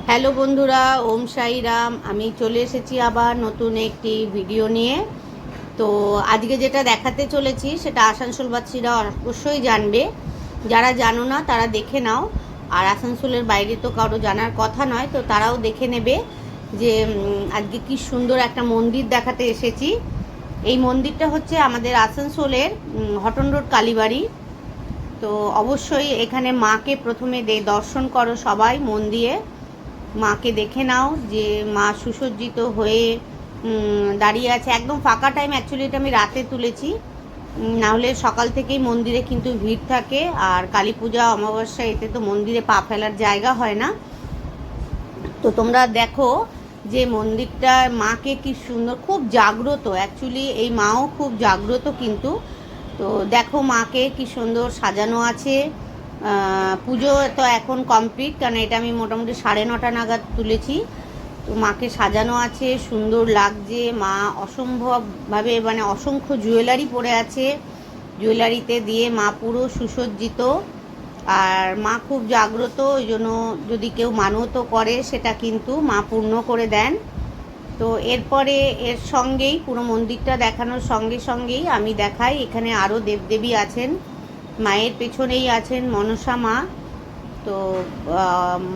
Hello বন্ধুরা, ওম সাই রাম। আমি চলে এসেছি আবার নতুন একটি ভিডিও নিয়ে। তো আজকে যেটা দেখাতে চলেছি সেটা আসানসোলবাসীরা অবশ্যই জানবে, যারা জানো না তারা দেখে নাও। আর আসানসোলের বাইরে তো কারো জানার কথা নয়, তো তারাও দেখে নেবে যে আজকে কি সুন্দর একটা মন্দির দেখাতে এসেছি। এই মন্দিরটা হচ্ছে আমাদের আসানসোলের হটন রোড কালীবাড়ি। তো অবশ্যই এখানে মাকে প্রথমে দর্শন করো সবাই মন দিয়ে। মাকে দেখে নাও যে মা সুসজ্জিত হয়ে দাঁড়িয়ে আছে। একদম ফাঁকা টাইম, অ্যাকচুয়ালি এটা আমি রাতে তুলেছি, নাহলে সকাল থেকেই মন্দিরে কিন্তু ভিড় থাকে। আর কালী পূজা, অমাবস্যা, এতে তো মন্দিরে পা ফেলার জায়গা হয় না। তো তোমরা দেখো যে মন্দিরটা মাকে কি সুন্দর, খুব জাগ্রত। অ্যাকচুয়ালি এই মাও খুব জাগ্রত কিন্তু। তো দেখো মাকে কি সুন্দর সাজানো আছে। পুজো তো এখন কমপ্লিট, কারণ এটা আমি মোটামুটি 9:30 নাগাদ তুলেছি। তো মাকে সাজানো আছে, সুন্দর লাগছে। মা অসম্ভবভাবে মানে অসংখ্য জুয়েলারি পরে আছে, জুয়েলারিতে দিয়ে মা পুরো সুসজ্জিত। আর মা খুব জাগ্রত, ওই জন্য যদি কেউ মানত করে সেটা কিন্তু মা পূর্ণ করে দেন। তো এরপরে এর সঙ্গেই পুরো মন্দিরটা দেখানোর সঙ্গে সঙ্গেই আমি দেখাই এখানে আরও দেবদেবী আছেন। মায়ের পেছনেই আছেন মনসা মা। তো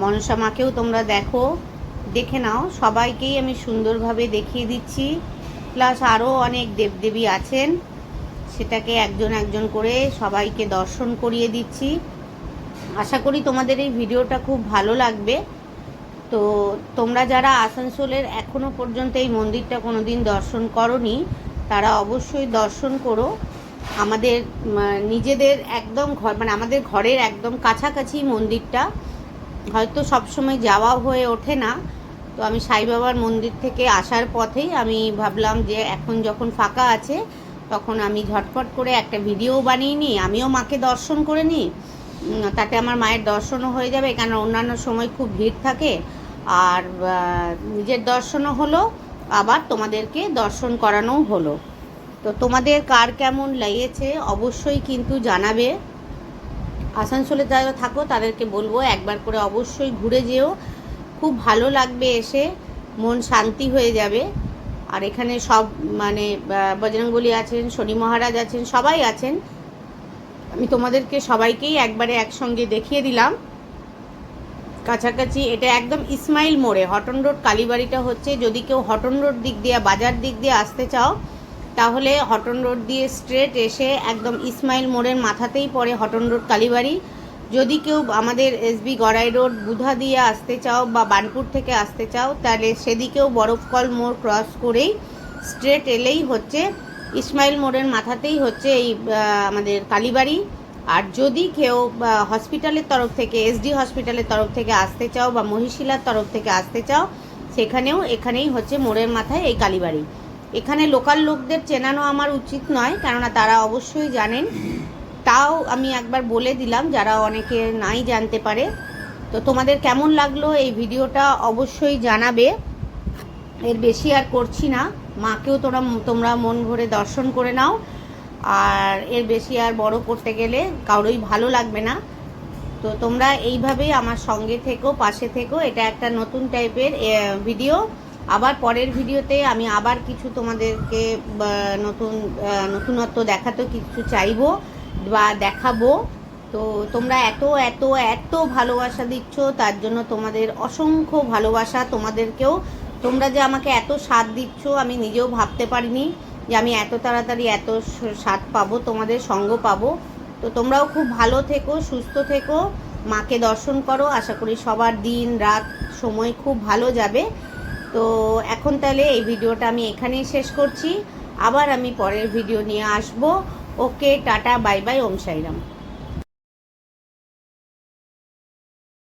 মনসা মাকেও তোমরা দেখে নাও। সবাইকেই আমি সুন্দরভাবে দেখিয়ে দিচ্ছি। প্লাস আরও অনেক দেবদেবী আছেন, সেটাকে একজন একজন করে সবাইকে দর্শন করিয়ে দিচ্ছি। আশা করি তোমাদের এই ভিডিওটা খুব ভালো লাগবে। তো তোমরা যারা আসানসোলের এখনও পর্যন্ত এই মন্দিরটা কোনো দিন দর্শন করোনি, তারা অবশ্যই দর্শন করো। আমাদের নিজেদের একদম ঘর, মানে আমাদের ঘরের একদম কাছাকাছি মন্দিরটা। হয়তো সবসময় যাওয়া হয়ে ওঠে না। তো আমি সাই বাবার মন্দির থেকে আসার পথেই আমি ভাবলাম যে এখন যখন ফাঁকা আছে তখন আমি ঝটফট করে একটা ভিডিও বানিয়ে নিই, আমিও মাকে দর্শন করে নিই। তাতে আমার মায়ের দর্শনও হয়ে যাবে, কারণ অন্যান্য সময় খুব ভিড় থাকে। আর নিজের দর্শনও হলো, আবার তোমাদেরকে দর্শন করানোও হলো। তো তোমাদের কার কেমন লেগেছে অবশ্যই কিন্তু জানাবে। আসানসোলে যারা থাকো তাদেরকে বলবো একবার করে অবশ্যই ঘুরে যেও, খুব ভালো লাগবে, এসে মন শান্তি হয়ে যাবে। আর এখানে সব মানে বজরংবলী আছেন, শনি মহারাজ আছেন, সবাই আছেন। আমি তোমাদেরকে সবাইকেই একবারে একসঙ্গে দেখিয়ে দিলাম কাছাকাছি। এটা একদম ইসমাইল মোড়ে, হটন রোড কালীবাড়িটা হচ্ছে। যদি কেউ হটন রোড দিক দিয়ে, বাজার দিক দিয়ে আসতে চাও, তাহলে হটন রোড দিয়ে স্ট্রেট এসে একদম ইসমাইল মোড়ের মাথাতেই পড়ে হটন রোড কালীবাড়ি। যদি কেউ আমাদের এসবি গড়াই রোড বুধা দিয়ে আসতে চাও বা বানপুর থেকে আসতে চাও, তাহলে সেদিকেও বরফকল মোড় ক্রস করেই স্ট্রেট এলেই হচ্ছে ইসমাইল মোড়ের মাথাতেই হচ্ছে এই আমাদের কালীবাড়ি। আর যদি কেউ হসপিটালের তরফ থেকে, এসডি হসপিটালের তরফ থেকে আসতে চাও বা মহিশিলার তরফ থেকে আসতে চাও, সেখানেও এখানেই হচ্ছে মোড়ের মাথায় এই কালীবাড়ি। এখানে লোকাল লোকদের চেনানো আমার উচিত নয়, কেননা তারা অবশ্যই জানেন। তাও আমি একবার বলে দিলাম, যারা অনেকে নাই জানতে পারে। তো তোমাদের কেমন লাগলো এই ভিডিওটা অবশ্যই জানাবে। এর বেশি আর করছি না, মাকেও তোমরা মন ভরে দর্শন করে নাও। আর এর বেশি আর বড় করতে গেলে কারোই ভালো লাগবে না। তো তোমরা এইভাবেই আমার সঙ্গে থেকো, পাশে থেকো। এটা একটা নতুন টাইপের ভিডিও। আবার পরের ভিডিওতে আমি আবার কিছু তোমাদেরকে নতুনত্ব দেখাতে কিছু চাইবো বা দেখাবো। তো তোমরা এত এত এত ভালোবাসা দিচ্ছ, তার জন্য তোমাদের অসংখ্য ভালোবাসা। তোমরা যে আমাকে এত সাথ দিচ্ছ, আমি নিজেও ভাবতে পারিনি যে আমি এত তাড়াতাড়ি এত সাথ পাবো, তোমাদের সঙ্গ পাবো। তো তোমরাও খুব ভালো থেকো, সুস্থ থেকো, মাকে দর্শন করো। আশা করি সবার দিন রাত সময় খুব ভালো যাবে। তো এখন তাহলে এই ভিডিওটা আমি এখানেই শেষ করছি। আবার আমি পরের ভিডিও নিয়ে আসবো। ওকে, টাটা, বাই বাই, ওম সাইরাম।